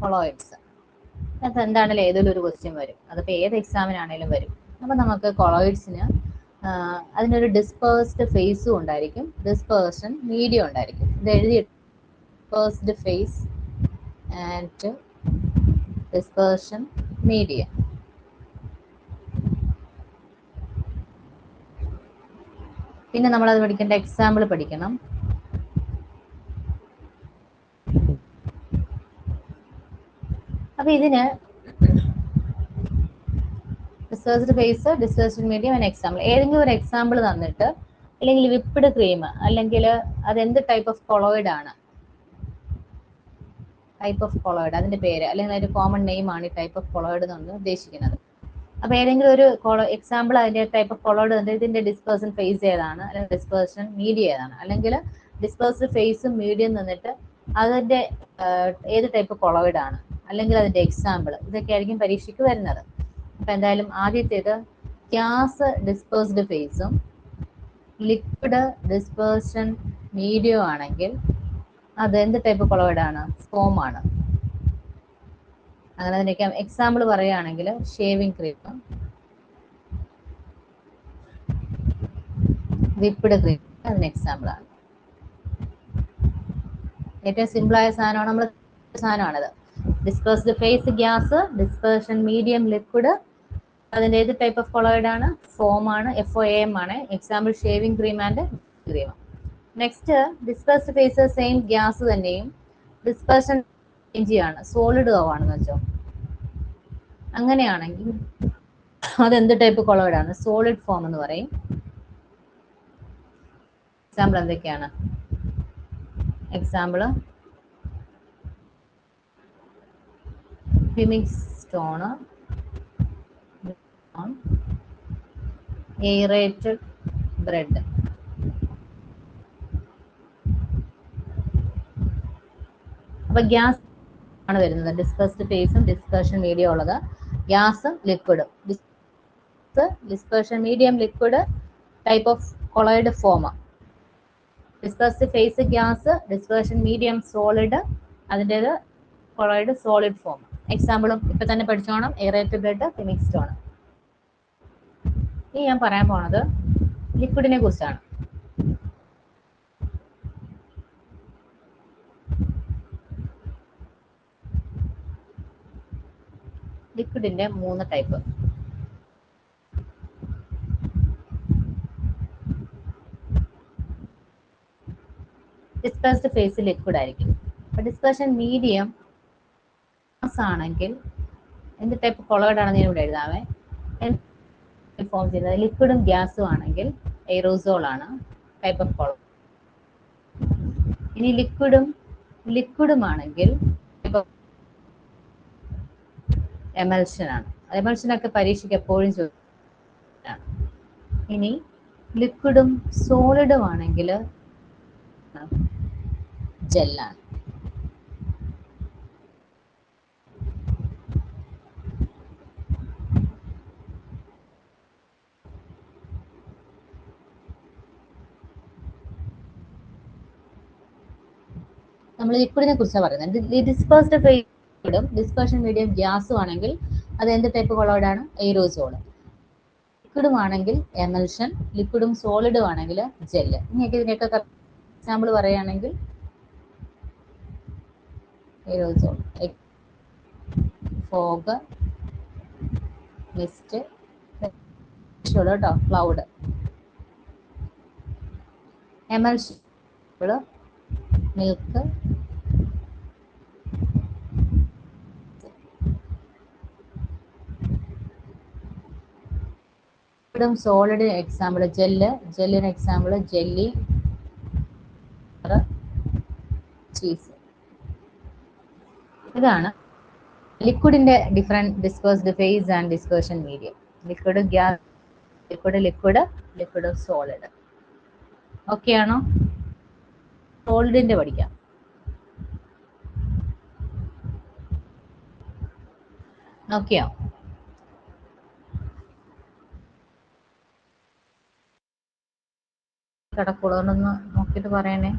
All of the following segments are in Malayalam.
കൊളോയിഡ്സ്. അത് എന്താണെങ്കിലും ഏതെങ്കിലും ഒരു ക്വസ്റ്റ്യൻ വരും, അതിപ്പോൾ ഏത് എക്സാമിനാണേലും വരും. അപ്പോൾ നമുക്ക് കൊളോയിഡ്സിന് അതിനൊരു ഡിസ്പേഴ്സ്ഡ് ഫേസും ഉണ്ടായിരിക്കും, ഡിസ്പേർഷൻ മീഡിയം ഉണ്ടായിരിക്കും. ഇത് എഴുതി dispersed phase and dispersion medium. പിന്നെ നമ്മളത് പഠിക്കേണ്ട എക്സാമ്പിൾ പഠിക്കണം. അപ്പൊ ഇതിന് dispersed face, dispersed medium and example. ഏതെങ്കിലും ഒരു എക്സാമ്പിൾ തന്നിട്ട്, അല്ലെങ്കിൽ വിപ്പിഡ് ക്രീം, അല്ലെങ്കിൽ അതെന്ത് ടൈപ്പ് ഓഫ് കൊളോയിഡ് ആണ്, ടൈപ്പ് ഓഫ് കൊളോയിഡ് അതിന്റെ പേര്, അല്ലെങ്കിൽ അതിന്റെ കോമൺ നെയിം ആണ് ഈ ടൈപ്പ് ഓഫ് കൊളോയിഡ് എന്ന് ഉദ്ദേശിക്കുന്നത്. അപ്പൊ ഏതെങ്കിലും ഒരു എക്സാമ്പിൾ അതിന്റെ ടൈപ്പ് ഓഫ് കൊളോയിഡ് തന്നിട്ട് ഇതിന്റെ ഡിസ്പേഴ്സൺ ഫേസ് ഏതാണ്, അല്ലെങ്കിൽ ഡിസ്പേഴ്സൺ മീഡിയം ഏതാണ്, അല്ലെങ്കിൽ ഡിസ്പേഴ്സ്ഡ് ഫേസും മീഡിയം തന്നിട്ട് അതിന്റെ ഏത് ടൈപ്പ് കൊളോയിഡ് ആണ്, അല്ലെങ്കിൽ അതിന്റെ എക്സാമ്പിൾ, ഇതൊക്കെ ആയിരിക്കും പരീക്ഷയ്ക്ക് വരുന്നത്. അപ്പൊ എന്തായാലും ആദ്യത്തേത് ഗ്യാസ് ഡിസ്പേഴ്സ്ഡ് ഫേസും ലിക്വിഡ് ഡിസ്പേർഷൻ മീഡിയം ആണെങ്കിൽ അത് എന്ത് ടൈപ്പ് കൊളോയിഡ് ആണ്, ഫോം ആണ്. അങ്ങനെ അതിനൊക്കെ എക്സാമ്പിൾ പറയുകയാണെങ്കിൽ ഷേവിംഗ് ക്രീം, വിപ്പിഡ് ക്രീം അതിന് എക്സാമ്പിൾ ആണ്. ഏറ്റവും സിമ്പിൾ ആയ സാധനമാണ്, നമ്മൾ സാധനമാണിത്. Dispersed phase gas, dispersion medium liquid, അതിന്റെ ഏത് ടൈപ്പ് ഓഫ് കൊളോയിഡ് ആണ്, ഫോം ആണ്, FOAM ആണ്. Example shaving cream and cream. Next dispersed phase same gas തന്നെയും ഡിസ്പേർഷൻ ആണ്, സോളിഡ് ആവാണെന്ന് വെച്ചോ. അങ്ങനെയാണെങ്കിൽ അതെന്ത് ടൈപ്പ് കൊളോയിഡ് ആണ്, സോളിഡ് ഫോം എന്ന് പറയും. എക്സാമ്പിൾ എന്തൊക്കെയാണ്, example pumice stone, aerated bread. അപ്പൊ ഗ്യാസ് ആണ് വരുന്നത്, ഡിസ്പേഴ്സ്ഡ് ഫേസും ഡിസ്പേർഷൻ മീഡിയം ഉള്ളത്, ഗ്യാസും ലിക്വിഡും. Dispersion medium liquid, type of colloid foam. Dispersed phase gas, dispersion medium solid, അതിൻ്റെത് കൊളോയിഡ് സോളിഡ് ഫോം. എക്സാമ്പിളും ഇപ്പൊ തന്നെ പഠിച്ചോണം, എയറേറ്റഡ് ബ്രെഡ്, ഫിമിക് സ്റ്റോൺ. ഇനി ഞാൻ പറയാൻ പോണത് ലിക്വിഡിനെ കുറിച്ചാണ്. ലിക്വിഡിന്റെ 3 ടൈപ്പ്. ഡിസ്പേഴ്സ്ഡ് ഫേസ് ലിക്വിഡ് ആയിരിക്കും. അപ്പൊ ഡിസ്പേർഷൻ മീഡിയം ആണെങ്കിൽ എന്ത് ടൈപ്പ് കൊളോയിഡ് ആണെന്ന് ഞാൻ ഇവിടെ എഴുതാവേ. ഫോം ചെയ്യുന്നത് ലിക്വിഡും ഗ്യാസും ആണെങ്കിൽ എയറോസോൾ ആണ് ടൈപ്പ് ഓഫ് കൊളോയിഡ്. ഇനി ലിക്വിഡും ആണെങ്കിൽ എമൽഷൻ ആണ്. എമൽഷനൊക്കെ പരീക്ഷയ്ക്ക് എപ്പോഴും ചോദിക്കുന്നതാണ്. ഇനി ലിക്വിഡും സോളിഡും ആണെങ്കിൽ ജെല്ലാണ്. നമ്മൾ ലിക്വിഡിനെ കുറിച്ചാണ് പറയുന്നത്. ഡിസ്പേഴ്സ്ഡ് ഫേസും ഡിസ്പേർഷൻ മീഡിയം ഗ്യാസും ആണെങ്കിൽ അത് എന്ത് ടൈപ്പ് കൊളോയിഡ് ആണ്, എയറോസോൾ. ലിക്വിഡും ആണെങ്കിൽ എമൽഷൻ, ലിക്വിഡും സോളിഡും ആണെങ്കിൽ ജെല്ല്. ഇനിയൊക്കെ ഇതിനൊക്കെ എക്സാമ്പിൾ പറയുകയാണെങ്കിൽ എയറോസോൾ, ഫോഗ്, മിസ്റ്റ്, കേട്ടോ, cloud. Emulsion milk, solid example ജെല്ലിന് എക്സാമ്പിൾ ജെല്ലി, ചീസ്. ഇതാണ് ലിക്വിഡിന്റെ different dispersed phase and dispersion medium. Liquid gas, liquid solid. Okay ആണോ? സോളിഡിന്റെ പഠിക്കാം. ഓക്കെയോ? കിടക്കുള്ളതൊന്ന് നോക്കിയിട്ട് പറയണേ.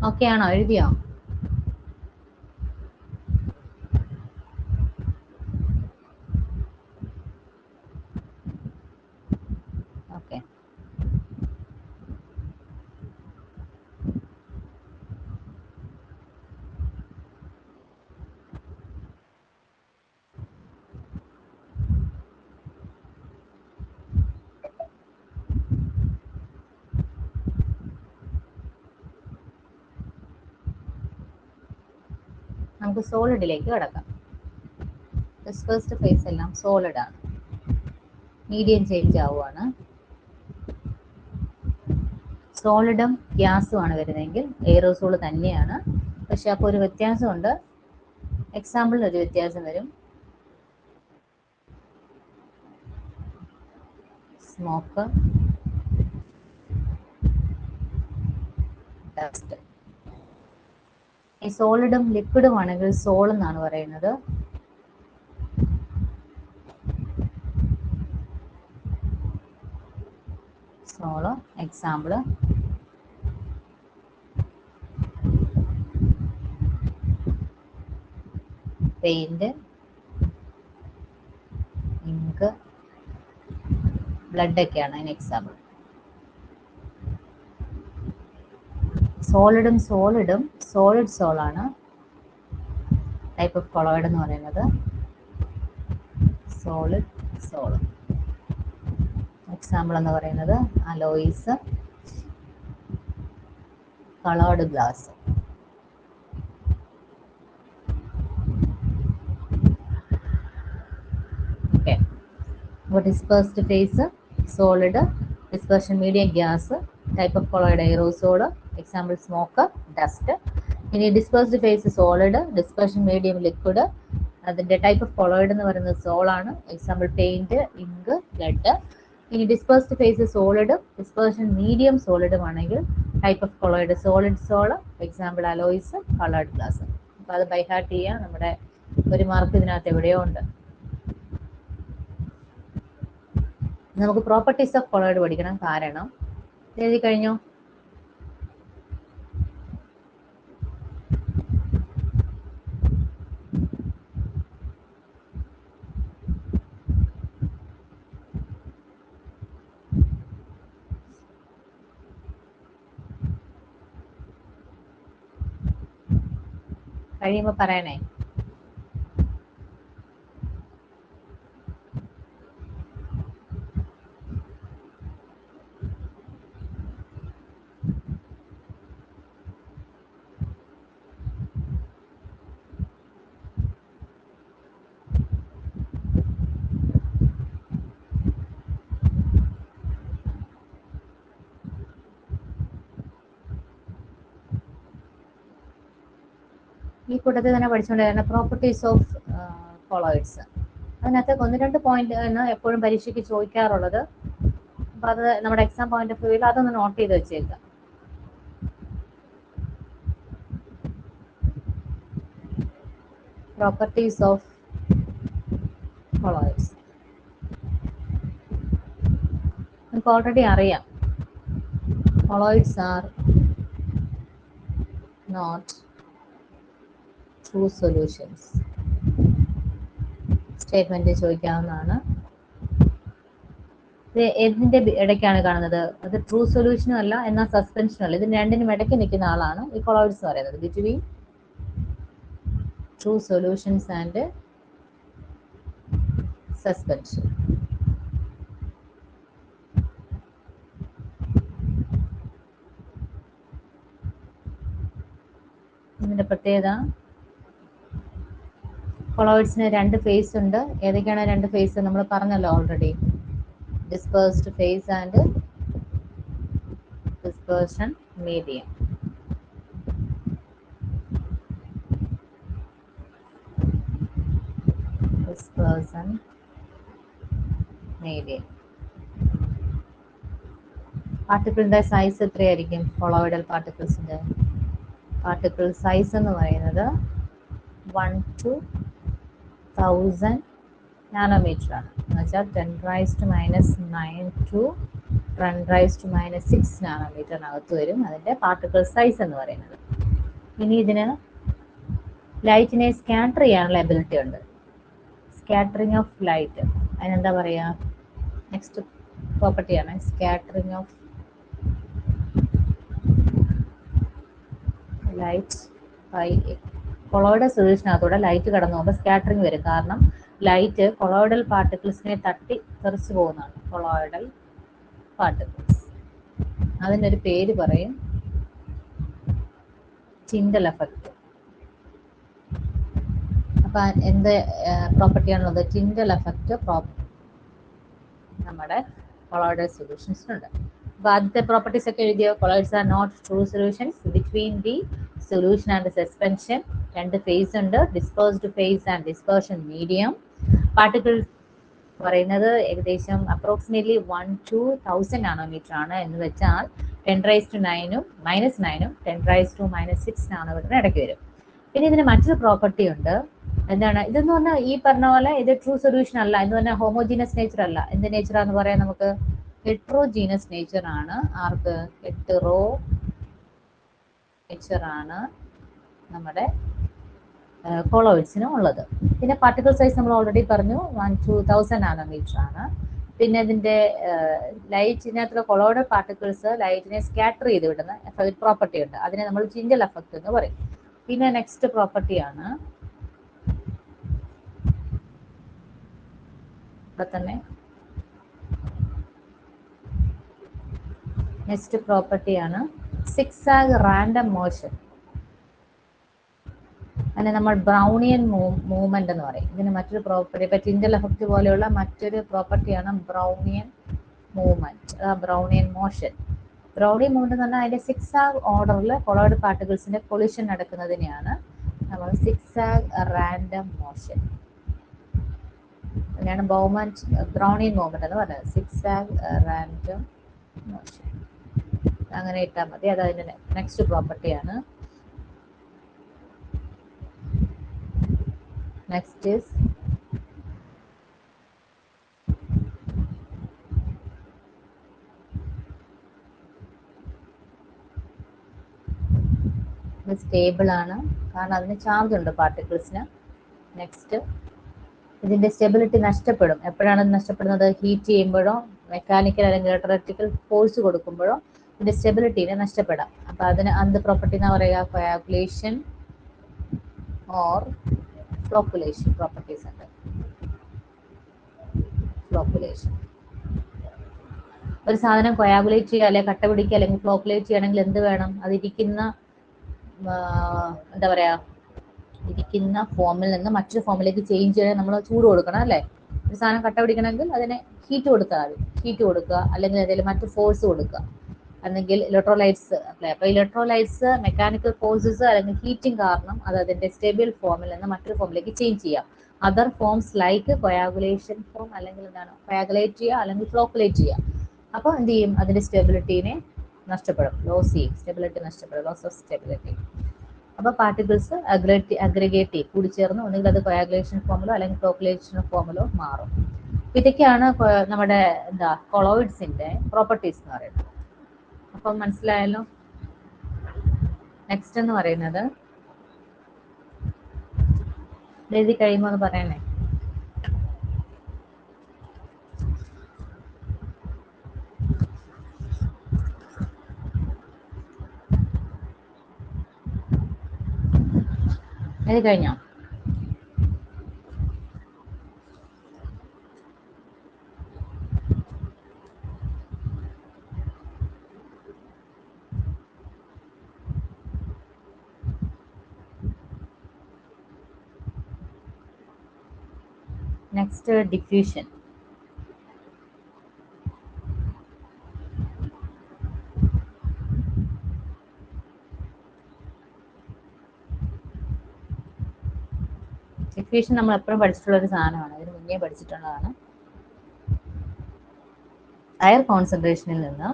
ഓക്കെ ആണോ? എഴുതിയോ? ഓക്കെ. നമുക്ക് സോളിഡിലേക്ക് കിടക്കാം. ഫസ്റ്റ് ഫേസ് എല്ലാം സോളിഡ് ആണ്. മീഡിയം ചേഞ്ച് ആവുകയാണ്. സോളിഡും ഗ്യാസും ആണ് വരുന്നതെങ്കിൽ എയറോസോൾ തന്നെയാണ്. പക്ഷെ അപ്പോൾ ഒരു വ്യത്യാസമുണ്ട്. എക്സാമ്പിളിന് ഒരു വ്യത്യാസം വരും. Smoke, dust. ഈ സോളിഡും ലിക്വിഡും ആണെങ്കിൽ സോൾ എന്നാണ് പറയുന്നത്. Sol example paint, ink, blood ഒക്കെയാണ് അതിന് എക്സാമ്പിൾ. സോളിഡ് സോളാണ് ടൈപ്പ് ഓഫ് കൊളോയിഡ് എന്ന് പറയുന്നത്. Solid sol. എക്സാമ്പിൾ എന്ന് പറയുന്നത് അലോയ്സ്, കളേർഡ് ഗ്ലാസ്. ഓക്കെ. അപ്പോൾ dispersed phase solid, dispersion medium gas, type of colloid aerosol, example smoke, dust. ഇനി dispersed phase solid, dispersion medium liquid, അതിൻ്റെ ടൈപ്പ് ഓഫ് കൊളോയിഡ് എന്ന് പറയുന്നത് സോളാണ്. Example paint, ink, blood. ഇനി ഡിസ്പേഴ്സ്ഡ് ഫേസ് സോളിഡും ഡിസ്പെർഷൻ മീഡിയം സോളിഡും ആണെങ്കിൽ type of colloid solid sol, example alloys, coloured glass. അപ്പോൾ അത് ബൈ ഹാർട്ട് ചെയ്യാം. നമ്മുടെ ഒരു മാർക്ക് ഇതിനകത്ത് എവിടെയോ ഉണ്ട്. നമുക്ക് പ്രോപ്പർട്ടീസ് ഓഫ് കൊളോയിഡ് പഠിക്കണം. കാരണം എഴുതി കഴിഞ്ഞോ? കഴിയുമ്പോൾ പറയണേ. ഈ കൂട്ടത്തിൽ തന്നെ പഠിച്ചുകൊണ്ടിരുന്ന പ്രോപ്പർട്ടീസ് ഓഫ് കൊളോയിഡ്സ്. അതിനകത്ത് 1-2 പോയിന്റ് ആണ് എപ്പോഴും പരീക്ഷയ്ക്ക് ചോദിക്കാറുള്ളത്. അപ്പോൾ അത് നമ്മുടെ എക്സാം പോയിന്റ് ഓഫ് വ്യൂവിൽ അതൊന്ന് നോട്ട് ചെയ്ത് വെച്ചേക്കാം. പ്രോപ്പർട്ടീസ് ഓഫ് കൊളോയിഡ്സ് നമുക്ക് ഓൾറെഡി അറിയാം. Colloids are not true solutions. Statement ചോദിക്കാവുന്നതാണ്. ഇത് എന്തിന്റെ ഇടയ്ക്കാണ് കാണുന്നത്? അത് ട്രൂ സൊല്യൂഷനും അല്ല, എന്നാൽ സസ്പെൻഷനും അല്ല. ഇതിന് രണ്ടിനും ഇടയ്ക്ക് നിൽക്കുന്ന ആളാണ് ഈ കൊളോയിഡ്സ് എന്ന് പറയുന്നത്. Between true solutions and suspension. ഇതിന്റെ പ്രത്യേകത, കൊളോയിഡ്സിന് 2 ഫേസ് ഉണ്ട്. ഏതൊക്കെയാണ് 2 ഫേസ്? നമ്മൾ പറഞ്ഞല്ലോ already. Dispersed phase and dispersion medium. Dispersion medium. പാർട്ടിക്കിളിന്റെ സൈസ് എത്രയായിരിക്കും? കൊളോയിഡൽ പാർട്ടിക്കിൾസിന്റെ പാർട്ടിക്കിൾ സൈസ് എന്ന് പറയുന്നത് 1 to 1000 നാനോമീറ്റർ ആണ്. എന്ന് വെച്ചാൽ 10⁻⁹ to 10⁻⁶ നാനോമീറ്ററിനകത്ത് വരും അതിന്റെ പാർട്ടിക്കിൾ സൈസ് എന്ന് പറയുന്നത്. ഇനി ഇതിന് ലൈറ്റിനെ സ്കാറ്റർ ചെയ്യാനുള്ള എബിലിറ്റി ഉണ്ട്. സ്കാറ്ററിങ് ഓഫ് ലൈറ്റ്, അതിനെന്താ പറയുക? നെക്സ്റ്റ് പ്രോപ്പർട്ടിയാണ് scattering of light by colloidal സൊല്യൂഷനകത്തൂടെ ലൈറ്റ് കടന്നു പോകുമ്പോൾ സ്കാറ്ററിങ് വരും. കാരണം ലൈറ്റ് കൊളോയിഡൽ പാർട്ടിക്കിൾസിനെ തട്ടി തെറിച്ചു പോകുന്നതാണ്. കൊളോയിഡൽ പാർട്ടിക്കിൾസ്, അതിൻ്റെ ഒരു പേര് പറയും ടിൻഡൽ എഫക്റ്റ്. അപ്പൊ എന്ത് പ്രോപ്പർട്ടിയാണുള്ളത്? ടിൻഡൽ എഫക്റ്റ് നമ്മുടെ കൊളോയിഡൽ സൊല്യൂഷൻസിനുണ്ട്. അപ്പൊ ആദ്യത്തെ പ്രോപ്പർട്ടീസ് ഒക്കെ എഴുതിയോ? Colloids are not true solutions between the solution and suspension. രണ്ട് ഫേസ് ഉണ്ട്, dispersed phase and dispersion medium. Particle പറയുന്നത് ഏകദേശം അപ്രോക്സിമേറ്റ്ലി 1 to 1000 നാനോമീറ്റർ ആണ്. എന്ന് വെച്ചാൽ 10⁻⁹ -9 10⁻⁻6 നാനോമീറ്ററിന് ഇടയ്ക്ക് വരും. പിന്നെ ഇതിന് മറ്റൊരു പ്രോപ്പർട്ടി ഉണ്ട്. എന്താണ് ഇതെന്ന് പറഞ്ഞാൽ? ഈ പറഞ്ഞ പോലെ ഇത് ട്രൂ സൊല്യൂഷൻ അല്ല, എന്ന് പറഞ്ഞാൽ ഹോമോജീനസ് നേച്ചർ അല്ല. എന്ത് നേച്ചറാന്ന് പറയാൻ നമുക്ക്? ഹെട്രോജീനസ് നേച്ചർ ആണ്. ആർക്ക്? ഹെറ്ററോ നേച്ചർ ആണ് നമ്മുടെ കൊളോയിഡ്സിനും ഉള്ളത്. പിന്നെ പാർട്ടിക്കിൾ സൈസ് നമ്മൾ ഓൾറെഡി പറഞ്ഞു 1 to 1000 നാനോമീറ്റർ ആണ്. പിന്നെ ഇതിന്റെ ലൈറ്റിനകത്തുള്ള കൊളോയിഡൽ പാർട്ടിക്കിൾസ് ലൈറ്റിനെ സ്കാറ്റർ ചെയ്ത് വിടുന്ന പ്രോപ്പർട്ടി ഉണ്ട്. അതിനെ നമ്മൾ ടിൻഡൽ എഫക്റ്റ് എന്ന് പറയും. പിന്നെ നെക്സ്റ്റ് പ്രോപ്പർട്ടിയാണ് ഇവിടെ തന്നെ നെക്സ്റ്റ് പ്രോപ്പർട്ടിയാണ് സിക്സാഗ് റാൻഡം മോഷൻ. അതിനെ നമ്മൾ ബ്രൗണിയൻ മൂവ്മെന്റ് എന്ന് പറയും. ഇതിന് മറ്റൊരു പ്രോപ്പർട്ടി, ഇപ്പൊ ടിൻഡൽ എഫക്റ്റ് പോലെയുള്ള മറ്റൊരു പ്രോപ്പർട്ടിയാണ് Brownian movement, Brownian motion. Brownian movement എന്ന് പറഞ്ഞാൽ അതിന്റെ സിക്സാഗ് ഓർഡറിൽ കൊളോയിഡ് പാർട്ടിക്കിൾസിന്റെ കൊളിഷൻ നടക്കുന്നതിനെയാണ് നമ്മൾ സിക്സാഗ് റാൻഡം മോഷൻ, അതിനാണ് ബ്രൗണിയൻ മൂവ്മെന്റ് എന്ന് പറയുന്നത്. സിക്സാഗ് റാൻഡം മോഷൻ അങ്ങനെ ഇട്ടാൽ മതി. അത് അതിന്റെ നെക്സ്റ്റ് പ്രോപ്പർട്ടിയാണ്. Next is ഇത് സ്റ്റേബിൾ ആണ്, കാരണം അതിന് ചാർജ് ഉണ്ട് പാർട്ടിക്കിൾസിന്. നെക്സ്റ്റ്, ഇതിന്റെ സ്റ്റെബിലിറ്റി നഷ്ടപ്പെടും. എപ്പോഴാണ് നഷ്ടപ്പെടുന്നത്? ഹീറ്റ് ചെയ്യുമ്പോഴോ മെക്കാനിക്കൽ അല്ലെങ്കിൽ ഇലക്ട്രിക്കൽ ഫോഴ്സ് കൊടുക്കുമ്പോഴോ ഇതിന്റെ സ്റ്റെബിലിറ്റിനെ നഷ്ടപ്പെടാം. അപ്പൊ അതിന് എന്ത് പ്രോപ്പർട്ടി എന്നാ പറയുക? കൊയാഗുലേഷൻ ഓർ ഫ്ലോക്കുലേഷൻ പ്രോപ്പർട്ടീസ് ഉണ്ട്. ഫ്ലോക്കുലേഷൻ, ഒരു സാധനം കൊയാഗുലേറ്റ് ചെയ്യുക അല്ലെങ്കിൽ കട്ട പിടിക്കുക അല്ലെങ്കിൽ ഫ്ലോക്കുലേറ്റ് ചെയ്യണമെങ്കിൽ എന്ത് വേണം? അതിരിക്കുന്ന എന്താ പറയാ, ഇരിക്കുന്ന ഫോമിൽ നിന്ന് മറ്റൊരു ഫോമിലേക്ക് ചേഞ്ച് ചെയ്യാൻ നമ്മൾ ചൂട് കൊടുക്കണം അല്ലേ? ഒരു സാധനം കട്ട പിടിക്കണമെങ്കിൽ അതിനെ ഹീറ്റ് കൊടുത്താൽ മതി. ഹീറ്റ് കൊടുക്കുക അല്ലെങ്കിൽ എന്തെങ്കിലും മറ്റു ഫോഴ്സ് കൊടുക്കുക, അല്ലെങ്കിൽ ഇലക്ട്രോലൈറ്റ്സ് അപ്ലൈ. അപ്പോൾ ഇലക്ട്രോലൈറ്റ്സ് മെക്കാനിക്കൽ ഫോഴ്സസ് അല്ലെങ്കിൽ ഹീറ്റിംഗ് കാരണം അത് അതിന്റെ സ്റ്റേബിൾ ഫോമിൽ നിന്ന് മറ്റൊരു ഫോമിലേക്ക് ചേഞ്ച് ചെയ്യാം. Other forms like coagulation form, അല്ലെങ്കിൽ എന്താണ് കൊയാഗുലേറ്റ് ചെയ്യുക അല്ലെങ്കിൽ ഫ്ലോക്കുലേറ്റ് ചെയ്യുക. അപ്പോൾ എന്ത് ചെയ്യും? അതിന്റെ സ്റ്റെബിലിറ്റിനെ നഷ്ടപ്പെടും, ലോസ് ചെയ്യും, സ്റ്റെബിലിറ്റി നഷ്ടപ്പെടും, ലോസ് ഓഫ് സ്റ്റെബിലിറ്റി. അപ്പോൾ പാർട്ടിക്കിൾസ് അഗ്രിഗേറ്റ് ചെയ്യും, കൂടിച്ചേർന്ന് ഒന്നുകിൽ അത് കൊയാഗുലേഷൻ ഫോമിലോ അല്ലെങ്കിൽ ഫ്ലോക്കുലേഷൻ ഫോമിലോ മാറും. ഇതൊക്കെയാണ് നമ്മുടെ എന്താ കൊളോയിഡ്സിന്റെ പ്രോപ്പർട്ടീസ് എന്ന് പറയുന്നത്. അപ്പം മനസ്സിലായല്ലോ. നെക്സ്റ്റ് എന്ന് പറയുന്നത് എഴുതി കഴിയുമ്പോൾ ഒന്ന് പറയണേ. എഴുതി കഴിഞ്ഞോ? Next diffusion. ഡിഫ്യൂഷൻ നമ്മൾ എപ്പോഴും പഠിച്ചിട്ടുള്ള ഒരു സാധനമാണ്, അതിന് മുന്നേ പഠിച്ചിട്ടുള്ളതാണ്. ഹയർ കോൺസെൻട്രേഷനിൽ നിന്ന്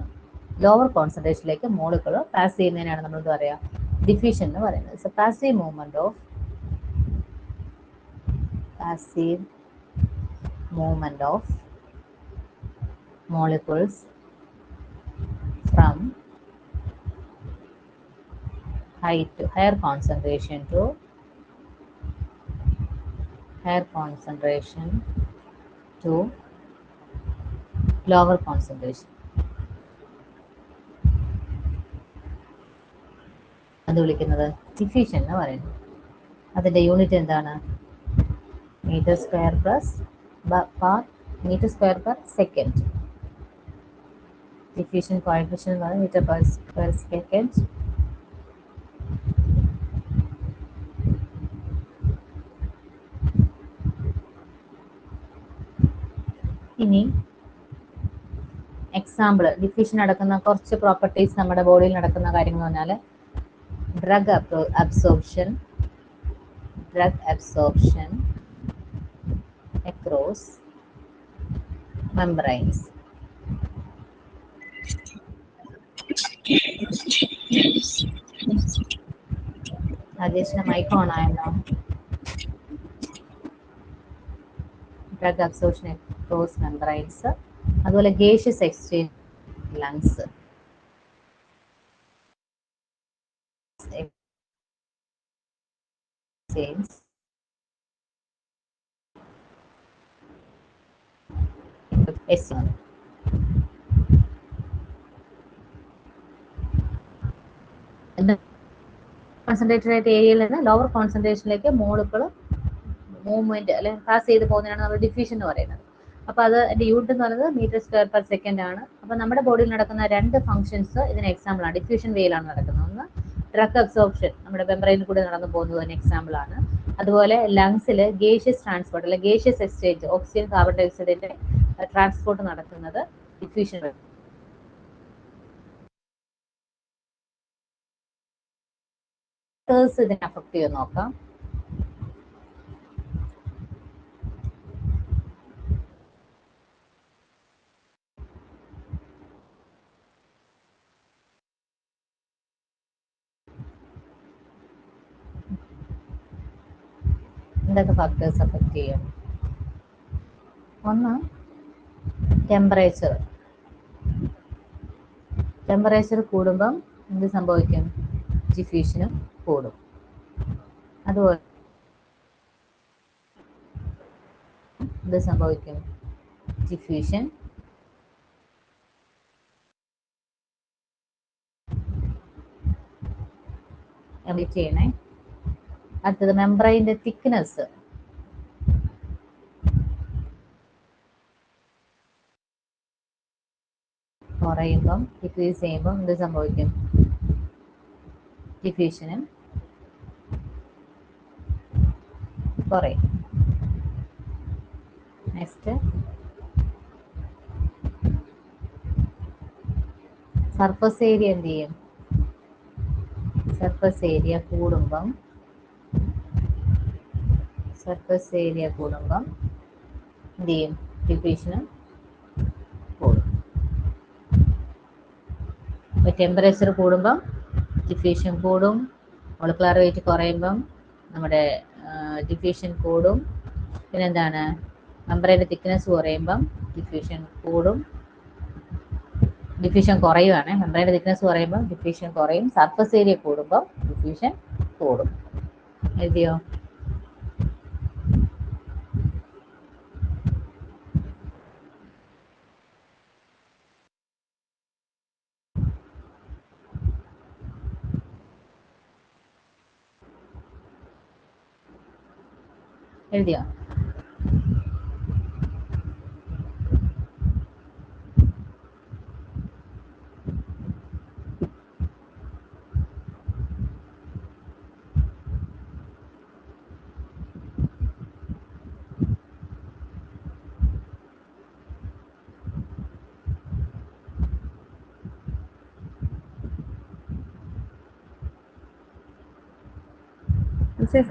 ലോവർ കോൺസെൻട്രേഷനിലേക്ക് മോളിക്യൂൾ പാസ് ചെയ്യുന്നതിനാണ് നമ്മൾ എന്താ പറയുക? ഡിഫ്യൂഷൻ എന്ന് പറയുന്നത്. So passive movement of molecules from higher concentration to lower concentration. അത് വിളിക്കുന്നത് ഡിഫ്യൂഷൻ എന്ന് പറയുന്നത്. അതിൻ്റെ യൂണിറ്റ് എന്താണ്? Metre square per second. Diffusion coefficient എന്ന് പറയുന്നത് മീറ്റർ പെർ സെക്കൻഡ്. ഇനി എക്സാമ്പിൾ, ഡിഫ്യൂഷൻ നടക്കുന്ന കുറച്ച് പ്രോപ്പർട്ടീസ് നമ്മുടെ ബോഡിയിൽ നടക്കുന്ന കാര്യങ്ങൾ പറഞ്ഞാൽ ഡ്രഗ് അബ്സോർപ്ഷൻ അക്രോസ് മെംബ്രെയിൻസ്. രാജേഷിന്റെ മൈക്ക് ഓൺ ആയല്ലോ. ഡ്രഗ് അബ്സോർപ്ഷൻ അക്രോസ് മെംബ്രെയിൻസ്, അതുപോലെ ഗേഷ്യസ് എക്സ്ചേഞ്ച് ലങ്സ്. കോൺസെൻട്രേറ്റഡ് ആയിട്ട് ഏരിയയിൽ നിന്ന് ലോവർ കോൺസെൻട്രേഷനിലേക്ക് മോളിക്കൾ മൂവ്മെന്റ് അല്ലെങ്കിൽ പാസ് ചെയ്ത് പോകുന്നതാണ് നമ്മൾ ഡിഫ്യൂഷൻ എന്ന് പറയുന്നത്. അപ്പോൾ അത് അതിന്റെ യൂണിറ്റ് എന്ന് പറയുന്നത് മീറ്റർ സ്ക്വയർ പെർ സെക്കൻഡ് ആണ്. അപ്പോൾ നമ്മുടെ ബോഡിയിൽ നടക്കുന്ന രണ്ട് ഫംഗ്ഷൻസ് ഇതിന് എക്സാമ്പിൾ ആണ്. ഡിഫ്യൂഷൻ വേയിലാണ് നടക്കുന്നത്. ഒന്ന് ഡ്രഗ് അബ്സോർപ്ഷൻ, നമ്മുടെ മെംബ്രെയിനിൽ കൂടി നടന്നു പോകുന്നതിന് എക്സാമ്പിൾ ആണ്. അതുപോലെ ലങ്സിൽ ഗേഷ്യസ് ട്രാൻസ്പോർട്ട് അല്ലെങ്കിൽ ഗേഷ്യസ് എക്സ്ചേഞ്ച്, ഓക്സിജൻ കാർബൺ ഡൈ ഓക്സൈഡിന്റെ ട്രാൻസ്പോർട്ട് നടക്കുന്നത് ഡിഫ്യൂഷൻ വഴി. ഇതിനെ അഫക്ട് ചെയ്ത് നോക്കാം. എന്തൊക്കെ ഫാക്ടേഴ്സ് അഫക്ട് ചെയ്യും? ഒന്ന് ടെമ്പറേച്ചർ കൂടുമ്പം എന്ത് സംഭവിക്കും? ഡിഫ്യൂഷനും കൂടും. അതുപോലെ എന്ത് സംഭവിക്കും? ഡിഫ്യൂഷൻ ചെയ്യണേ. അടുത്തത് മെംബ്രെയിന്റെ തിക്നെസ് കുറയുമ്പം, ഡിക്രീസ് ചെയ്യുമ്പം എന്ത് സംഭവിക്കും? ഡിഫ്യൂഷനും കുറയും. നെക്സ്റ്റ് സർഫസ് ഏരിയ എന്ത് ചെയ്യും? സർഫസ് ഏരിയ കൂടുമ്പം എന്ത് ചെയ്യും? ഡിഫ്യൂഷനും കൂടും. അപ്പോൾ ടെമ്പറേച്ചർ കൂടുമ്പം ഡിഫ്യൂഷൻ കൂടും, മോളിക്കുലർ വെയിറ്റ് കുറയുമ്പം നമ്മുടെ ഡിഫ്യൂഷൻ കൂടും. പിന്നെന്താണ്? മെംബ്രെയിന്റെ തിക്നെസ് കുറയുമ്പം ഡിഫ്യൂഷൻ കൂടും. ഡിഫ്യൂഷൻ കുറയുവാണ്. മെംബ്രെയിന്റെ തിക്നെസ് കുറയുമ്പം ഡിഫ്യൂഷൻ കുറയും. സർഫസ് ഏരിയ കൂടുമ്പം ഡിഫ്യൂഷൻ കൂടും. എഴുതിയോ? എഴുതിയോ?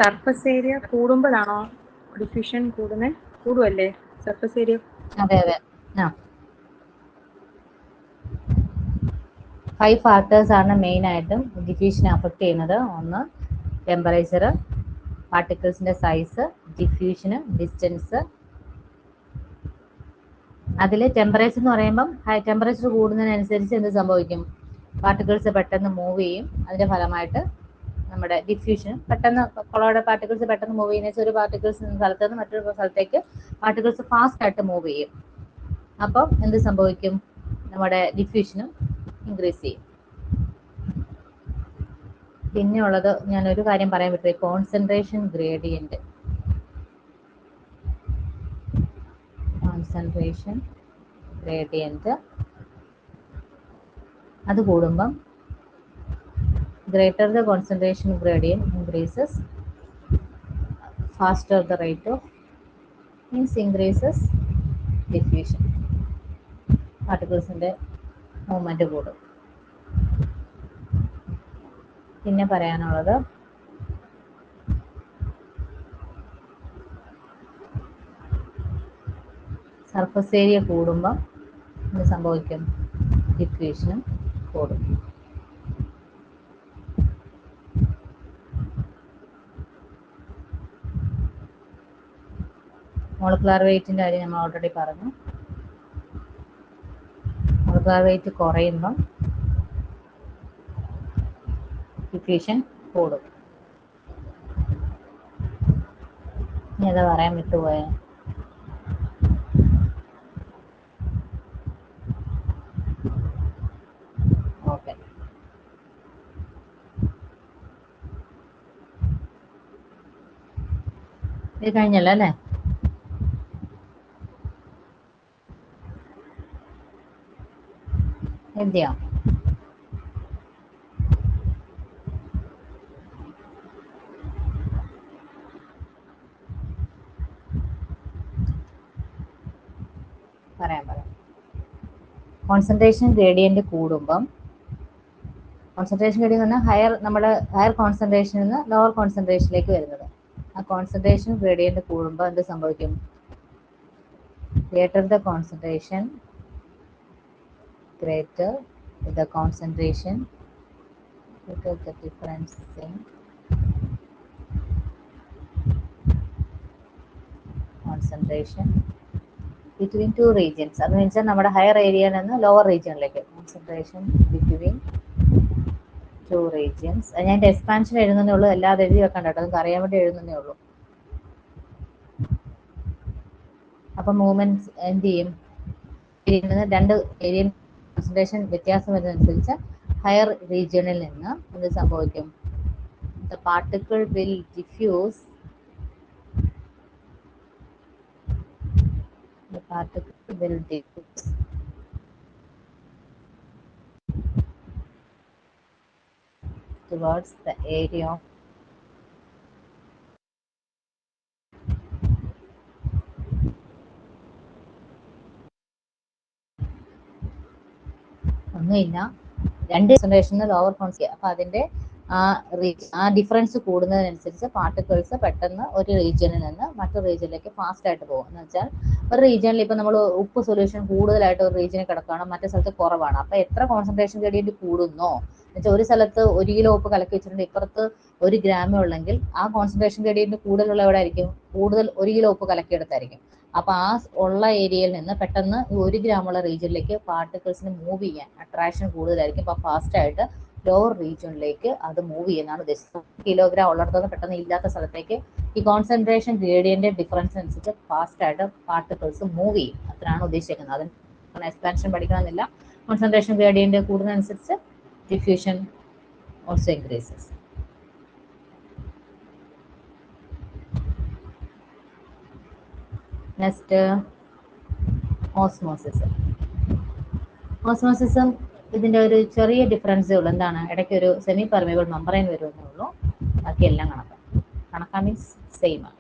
സർഫസ് ഏരിയ കൂടുമ്പോഴാണോ ഡിഫ്യൂഷൻ കൂടുന്നത്? കൂടുമല്ലേ സർഫസ് ഏരിയ? അതെ. 5 ഫാക്ടേഴ്സ് ആണ് മെയിൻ ആയിട്ടും ഡിഫ്യൂഷനെ അഫക്ട് ചെയ്യുന്നത്. ഒന്ന് ടെമ്പറേച്ചർ, പാർട്ടിക്കിൾസിന്റെ സൈസ്, ഡിഫ്യൂഷന്, ഡിസ്റ്റൻസ്. അതിൽ ടെമ്പറേച്ചർ എന്ന് പറയുമ്പം ടെമ്പറേച്ചർ കൂടുന്നതിനനുസരിച്ച് എന്ത് സംഭവിക്കും? പാർട്ടിക്കിൾസ് പെട്ടെന്ന് മൂവ് ചെയ്യും. അതിന്റെ ഫലമായിട്ട് നമ്മുടെ ഡിഫ്യൂഷൻ പെട്ടെന്ന് കൊളോയിഡ് പാർട്ടിക്കിൾസ് പെട്ടെന്ന് മൂവ് ചെയ്യുന്ന ഒരു പാർട്ടിക്കിൾസ് സ്ഥലത്ത് നിന്ന് മറ്റൊരു സ്ഥലത്തേക്ക് പാർട്ടിക്കിൾസ് ഫാസ്റ്റ് ആയിട്ട് മൂവ് ചെയ്യും. അപ്പം എന്ത് സംഭവിക്കും? നമ്മുടെ ഡിഫ്യൂഷനും ഇൻക്രീസ് ചെയ്യും. പിന്നെ ഉള്ളത് ഞാനൊരു കാര്യം പറയാൻ പറ്റും, കോൺസെൻട്രേഷൻ ഗ്രേഡിയന്റ്. കോൺസെൻട്രേഷൻ ഗ്രേഡിയന്റ് അത് കൂടുമ്പം greater the concentration gradient increases, faster the rate of means increases diffusion. പാർട്ടിക്കിൾസിന്റെ മൂവ്മെന്റ് കൂടും. പിന്നെ പറയാനുള്ളത് സർഫസ് ഏരിയ കൂടുമ്പോൾ എന്ത് സംഭവിക്കും? ഡിഫ്യൂഷനും കൂടും. മോളിക്കുലാർ വെയിറ്റിന്റെ കാര്യം നമ്മൾ ഓൾറെഡി പറഞ്ഞു. മോളിക്കുലാർ വെയിറ്റ് കുറയുമ്പം ഡിഫ്യൂഷൻ കൂടും. ഇനി അത് പറയാൻ വിട്ടുപോയ ഓക്കെ. ഇത് കഴിഞ്ഞല്ലോ അല്ലേ? എഴുതിയോ? പറയാം. കോൺസെൻട്രേഷൻ ഗ്രേഡിയന്റ് കൂടുമ്പം, കോൺസെൻട്രേഷൻ ഗ്രേഡിയന്റ് പറഞ്ഞാൽ ഹയർ കോൺസെൻട്രേഷനിൽ നിന്ന് ലോവർ കോൺസെൻട്രേഷനിലേക്ക് വരുന്നത്. ആ കോൺസെൻട്രേഷൻ ഗ്രേഡിയന്റ് കൂടുമ്പോൾ എന്ത് സംഭവിക്കും? greater the concentration greater the concentration greater the difference in concentration between two regions. അത് വെച്ചാൽ നമ്മുടെ ഹയർ ഏരിയയിൽ നിന്ന് ലോവർ റീജിയനിലേക്ക് കോൺസെൻട്രേഷൻ ബിറ്റ്വീൻ ടു റീജിയൻസ്. ഞാൻ എൻ്റെ എക്സ്പാൻഷൻ എഴുതുന്നേ ഉള്ളൂ, അല്ലാതെ എഴുതി വെക്കണ്ട കേട്ടോ, നിങ്ങൾക്ക് അറിയാൻ വേണ്ടി എഴുതുന്നേ ഉള്ളൂ. അപ്പം മൂവ്മെന്റ്സ് എന്ത് ചെയ്യും? രണ്ട് ഏരിയൻ കോൺസെൻട്രേഷൻ വ്യത്യാസം വരുന്നതനുസരിച്ച് ഹയർ റീജിയണിൽ നിന്ന് എന്ത് സംഭവിക്കും? The particle will diffuse. The particle will diffuse towards the area of ഒന്നുമില്ല, രണ്ട് കോൺസെൻട്രേഷന് ലോവർ കോൺസെൻട്രേഷൻ. അപ്പൊ അതിന്റെ ആ ഡിഫറൻസ് കൂടുന്നതിനനുസരിച്ച് പാർട്ടിക്കിൾസ് പെട്ടെന്ന് ഒരു റീജിയനിൽ നിന്ന് മറ്റൊരു റീജിയനിലേക്ക് ഫാസ്റ്റ് ആയിട്ട് പോകും. എന്ന് വെച്ചാൽ ഒരു റീജിയനിൽ ഇപ്പൊ നമ്മൾ ഉപ്പ് സൊല്യൂഷൻ കൂടുതലായിട്ട് ഒരു റീജിയനിൽ കിടക്കുകയാണ്, മറ്റേ സ്ഥലത്ത് കുറവാണ്. അപ്പൊ എത്ര കോൺസെൻട്രേഷൻ ഗ്രേഡിയന്റ് കൂടുന്നോ, എന്നുവെച്ചാൽ ഒരു സ്ഥലത്ത് 1 കിലോ ഉപ്പ് കലക്കി വെച്ചിട്ടുണ്ട്, ഇപ്പുറത്ത് 1 ഗ്രാമേ ഉള്ളെങ്കിൽ ആ കോൺസെൻട്രേഷൻ ഗ്രേഡിയന്റ് കൂടുതലുള്ള എവിടെ ആയിരിക്കും? കൂടുതൽ 1 കിലോ ഉപ്പ് കലക്കിയെടുത്തായിരിക്കും. അപ്പൊ ആ ഉള്ള ഏരിയയിൽ നിന്ന് പെട്ടെന്ന് 1 ഗ്രാമുള്ള റീജിയനിലേക്ക് പാർട്ടിക്കിൾസിന് മൂവ് ചെയ്യാൻ അട്രാക്ഷൻ കൂടുതലായിരിക്കും. അപ്പൊ ഫാസ്റ്റ് ആയിട്ട് ലോവർ റീജിയനിലേക്ക് അത് മൂവ് ചെയ്യുന്നതാണ് ഉദ്ദേശിച്ചത്. കിലോഗ്രാം ഉള്ളിടത്തുനിന്ന് പെട്ടെന്ന് ഇല്ലാത്ത സ്ഥലത്തേക്ക് ഈ കോൺസെൻട്രേഷൻ ഗ്രേഡിയന്റ് ഡിഫറൻസ് അനുസരിച്ച് ഫാസ്റ്റ് ആയിട്ട് പാർട്ടിക്കിൾസ് മൂവ് ചെയ്യും. അത്രയാണ് ഉദ്ദേശിക്കുന്നത്. അതിന് എക്സ്പാൻഷൻ പഠിക്കണമെന്നില്ല. കോൺസെൻട്രേഷൻ ഗ്രേഡിയന്റ് കൂടുന്നതനുസരിച്ച് diffusion also increases. Next osmosis. ഓസ്മോസിസും ഇതിന്റെ ഒരു ചെറിയ ഡിഫറൻസേ ഉള്ളൂ. എന്താണ്? ഇടയ്ക്ക് ഒരു സെമി പെർമിയബിൾ മെമ്പറൈൻ വരുമെന്നേ ഉള്ളൂ, ബാക്കിയെല്ലാം കണക്കാ മീൻസ് സെയിം ആണ്.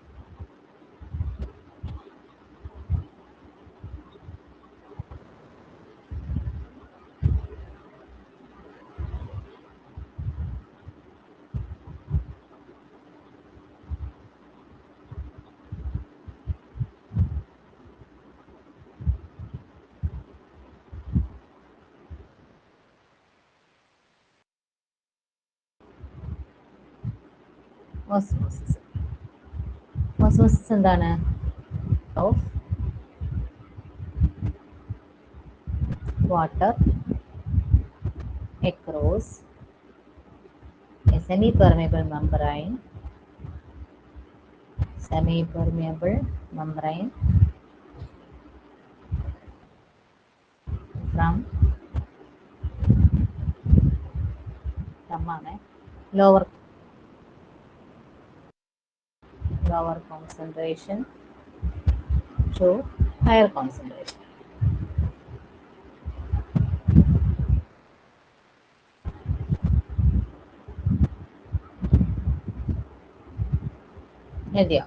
ഓസ്മോസിസ് എന്താണ്? Of water across a semi-permeable membrane, semi-permeable membrane from lower concentration to higher concentration. എഴുതിയോ?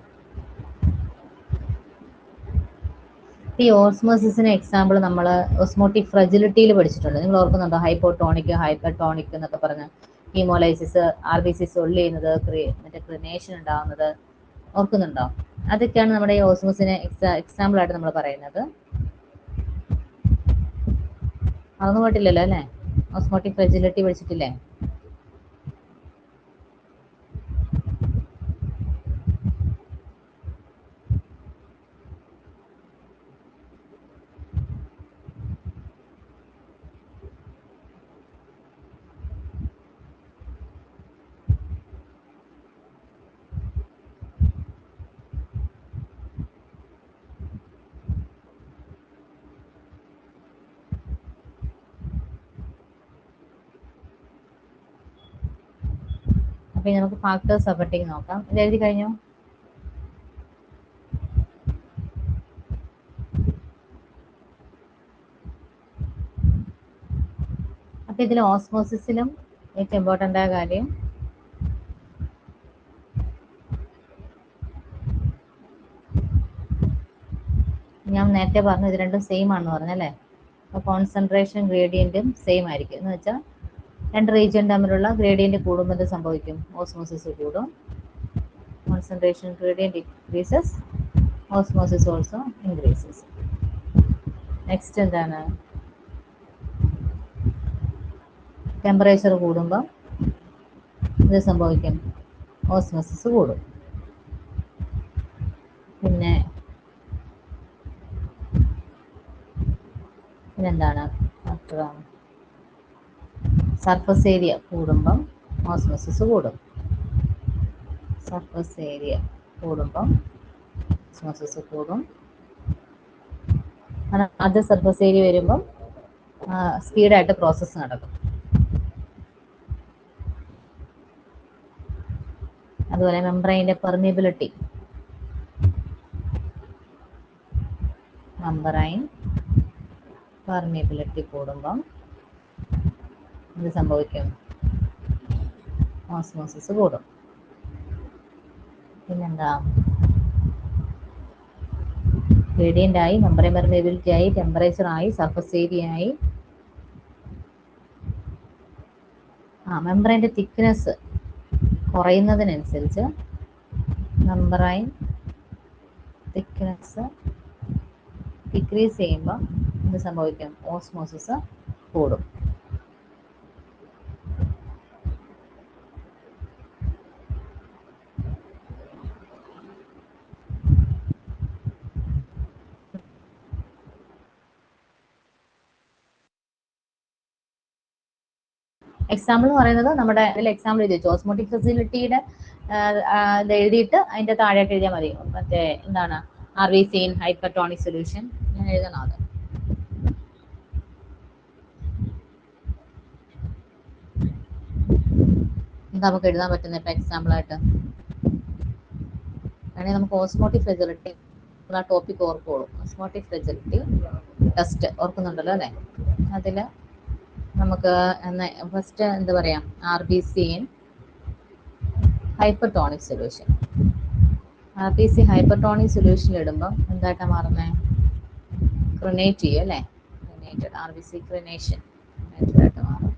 ഈ ഓസ്മോസിസിന് എക്സാമ്പിൾ നമ്മൾ ഓസ്മോട്ടിക് ഫ്രജിലിറ്റിയിൽ പഠിച്ചിട്ടുണ്ട്. നിങ്ങൾ ഓർക്കുന്നുണ്ടോ? ഹൈപ്പോട്ടോണിക്, ഹൈപ്പർട്ടോണിക് എന്നൊക്കെ പറഞ്ഞ് ഹീമോലൈസിസ്, RBC സൊള്ളി ചെയ്യുന്നത്, മറ്റേ ക്രിനേഷൻ ഉണ്ടാകുന്നത് ഓർക്കുന്നുണ്ടോ? അതൊക്കെയാണ് നമ്മുടെ ഈ ഓസ്മോസിന് എക്സാമ്പിൾ ആയിട്ട് നമ്മൾ പറയുന്നത്. അതൊന്നും പോയിട്ടില്ലല്ലോ അല്ലേ? ഓസ്മോട്ടിക് ഫ്രജിലിറ്റി പഠിച്ചിട്ടില്ലേ? അപ്പൊ നമുക്ക് ഫാക്ടേഴ്സ് അഫക്റ്റിംഗ് നോക്കാം. ഇത് എഴുതി കഴിഞ്ഞോ? അപ്പൊ ഇതിൽ ഓസ്മോസിസിലും ഏറ്റവും ഇമ്പോർട്ടൻ്റ് ആയ കാര്യം ഞാൻ നേരത്തെ പറഞ്ഞു, ഇത് രണ്ടും സെയിം ആണെന്ന് പറഞ്ഞല്ലേ. അപ്പോൾ കോൺസെൻട്രേഷൻ ഗ്രേഡിയൻറ്റും സെയിം ആയിരിക്കും. എന്ന് വെച്ചാൽ രണ്ട് റീജിയൻ തമ്മിലുള്ള ഗ്രേഡിയൻറ്റ് കൂടുമ്പോൾ എന്ത് സംഭവിക്കും? ഓസ്മോസിസ് കൂടും. Concentration gradient increases, osmosis also increases. Next എന്താണ്? ടെമ്പറേച്ചർ കൂടുമ്പോൾ ഇത് സംഭവിക്കും? ഓസ്മോസിസ് കൂടും. പിന്നെന്താണ്? സർഫസ് ഏരിയ കൂടുമ്പം ഓസ്മോസിസ് കൂടും. സർഫസ് ഏരിയ കൂടുമ്പം ഓസ്മോസിസ് കൂടും. അത് സർഫസ് ഏരിയ വരുമ്പം സ്പീഡായിട്ട് പ്രോസസ്സ് നടക്കും. അതുപോലെ മെംബ്രെയിൻ്റെ പെർമിയബിലിറ്റി, മെംബ്രെയിൻ പെർമിയബിലിറ്റി കൂടുമ്പം എന്ത് സംഭവിക്കും? ഓസ്മോസിസ് കൂടും. പിന്നെന്താ? ഗ്രേഡിയൻ്റ് ആയി, മെംബ്രെയിൻ പെർമിയബിലിറ്റി ആയി, ടെമ്പറേച്ചർ ആയി, സർഫസ് ഏരിയ ആയി. മെംബ്രെയിൻ്റെ തിക്നെസ് കുറയുന്നതിനനുസരിച്ച് മെംബ്രെയിൻ തിക്നെസ് ഡിക്രീസ് ചെയ്യുമ്പോൾ എന്ത് സംഭവിക്കും? ഓസ്മോസിസ് കൂടും. എക്സാമ്പിൾ എന്ന് പറയുന്നത് നമ്മുടെ ഇതിൽ എക്സാമ്പിൾ എഴുതി വെച്ചു. ഓസ്മോട്ടിക് ഫെസിലിറ്റിയുടെ ഇത് എഴുതിയിട്ട് അതിൻ്റെ താഴെയായിട്ട് എഴുതിയാൽ മതി. മറ്റേ എന്താണ്? RBC ഇൻ ഹൈപ്പർട്ടോണിക് സൊല്യൂഷൻ ഞാൻ എഴുതണം. അത് എന്താ നമുക്ക് എഴുതാൻ പറ്റുന്ന ഇപ്പം എക്സാമ്പിളായിട്ട്? വേണമെങ്കിൽ നമുക്ക് ഓസ്മോട്ടിക് ഫെസിലിറ്റി ടോപ്പിക് ഓർക്കുള്ളൂ. ഓസ്മോട്ടിക് ഫെസിലിറ്റി ടെസ്റ്റ് ഓർക്കുന്നുണ്ടല്ലോ അല്ലേ? അതിൽ നമുക്ക് ഫസ്റ്റ് എന്താ പറയാ? RBC in hypertonic solution. RBC hypertonic സൊല്യൂഷനിൽ ഇടുമ്പം എന്തായിട്ടാണ് മാറുന്നത്? ക്രിനേറ്റ് ചെയ്യും അല്ലേ? ക്രിനേറ്റഡ്, RBC ക്രിനേഷൻ ആയിട്ട് മാറും.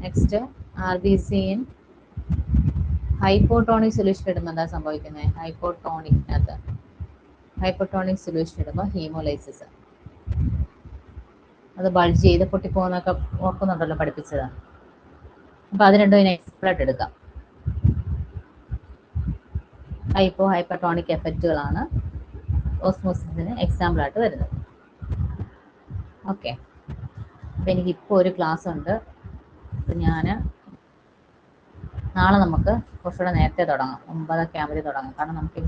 Next RBC in hypotonic solution ഇടുമ്പോൾ എന്താ സംഭവിക്കുന്നത്? ഹൈപ്പോട്ടോണിക് സൊല്യൂഷൻ ഇടുമ്പോൾ ഹീമോലൈസിസ്, അത് ബൾജ് ചെയ്ത് പൊട്ടിപ്പോകുന്നൊക്കെ ഓർക്കുന്നുണ്ടല്ലോ, പഠിപ്പിച്ചത്. അപ്പം അത് രണ്ടും ഇതിനെ എക്സ്പ്ലോട്ട് എടുക്കാം. ഹൈപ്പർട്ടോണിക് എഫക്റ്റുകളാണ് ഓസ്മോസിസിന് എക്സാമ്പിളായിട്ട് വരുന്നത്. ഓക്കെ, അപ്പം എനിക്കിപ്പോൾ ഒരു ക്ലാസ് ഉണ്ട്. അപ്പം ഞാൻ നാളെ നമുക്ക് കുറച്ചുകൂടെ നേരത്തെ തുടങ്ങാം, 9:00 ആകുമ്പോൾ തുടങ്ങാം. കാരണം നമുക്ക്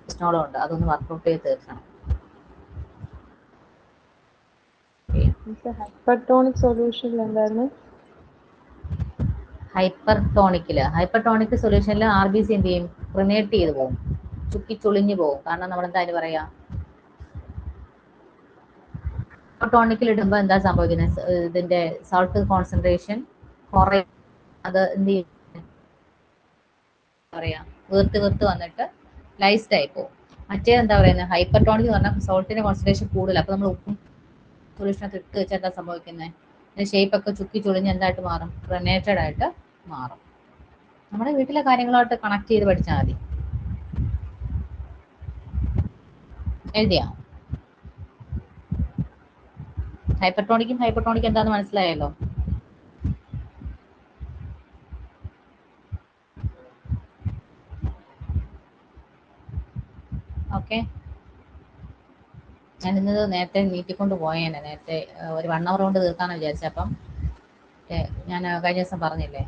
പ്രശ്നങ്ങളുണ്ട്, അതൊന്ന് വർക്കൗട്ട് ചെയ്ത് തീർക്കണം. ഹൈപ്പർട്ടോണിക് സൊല്യൂഷനിൽ എന്തായിരുന്നു? ഹൈപ്പർട്ടോണിക് സൊല്യൂഷനിൽ RBC എന്ത് ചെയ്യും? പ്രിമേറ്റ് ചെയ്ത് പോകും, ചുളിഞ്ഞു പോകും. കാരണം നമ്മൾ എന്താ പറയാ, ഹൈപ്പർട്ടോണിക്കിൽ ഇടുമ്പോൾ എന്താ സംഭവിക്കുന്നത്? ഇതിന്റെ സോൾട്ട് കോൺസെൻട്രേഷൻ കുറയും. അത് എന്ത് ചെയ്യും പറയാ, വീർത്ത് വന്നിട്ട് ലൈസ്ഡ് ആയി പോകും. മറ്റേ എന്താ പറയുന്നത്, ഹൈപ്പർട്ടോണിക് എന്ന് പറഞ്ഞാൽ സോൾട്ടിന്റെ കോൺസെൻട്രേഷൻ കൂടുതൽ. അപ്പൊ നമ്മൾ ഉപ്പും സൊല്യൂഷനൊക്കെ ഇട്ട് വെച്ചാൽ എന്താ സംഭവിക്കുന്നത്? അതിന്റെ ഷേപ്പ് ഒക്കെ ചുളിഞ്ഞ് എന്തായിട്ട് മാറും? ഗ്രനേറ്റഡ് ആയിട്ട് മാറും. നമ്മുടെ വീട്ടിലെ കാര്യങ്ങളായിട്ട് കണക്ട് ചെയ്ത് പഠിച്ചാൽ മതി. എഴുതിയാ? ഹൈപ്പർട്ടോണിക് എന്താന്ന് മനസ്സിലായല്ലോ? ഓക്കെ, ഞാൻ ഇന്നത് നേരത്തെ നീട്ടിക്കൊണ്ട് പോയേനെ. നേരത്തെ ഒരു 1 hour കൊണ്ട് തീർക്കാന്ന് വിചാരിച്ചപ്പം ഞാൻ കഴിഞ്ഞ ദിവസം പറഞ്ഞില്ലേ,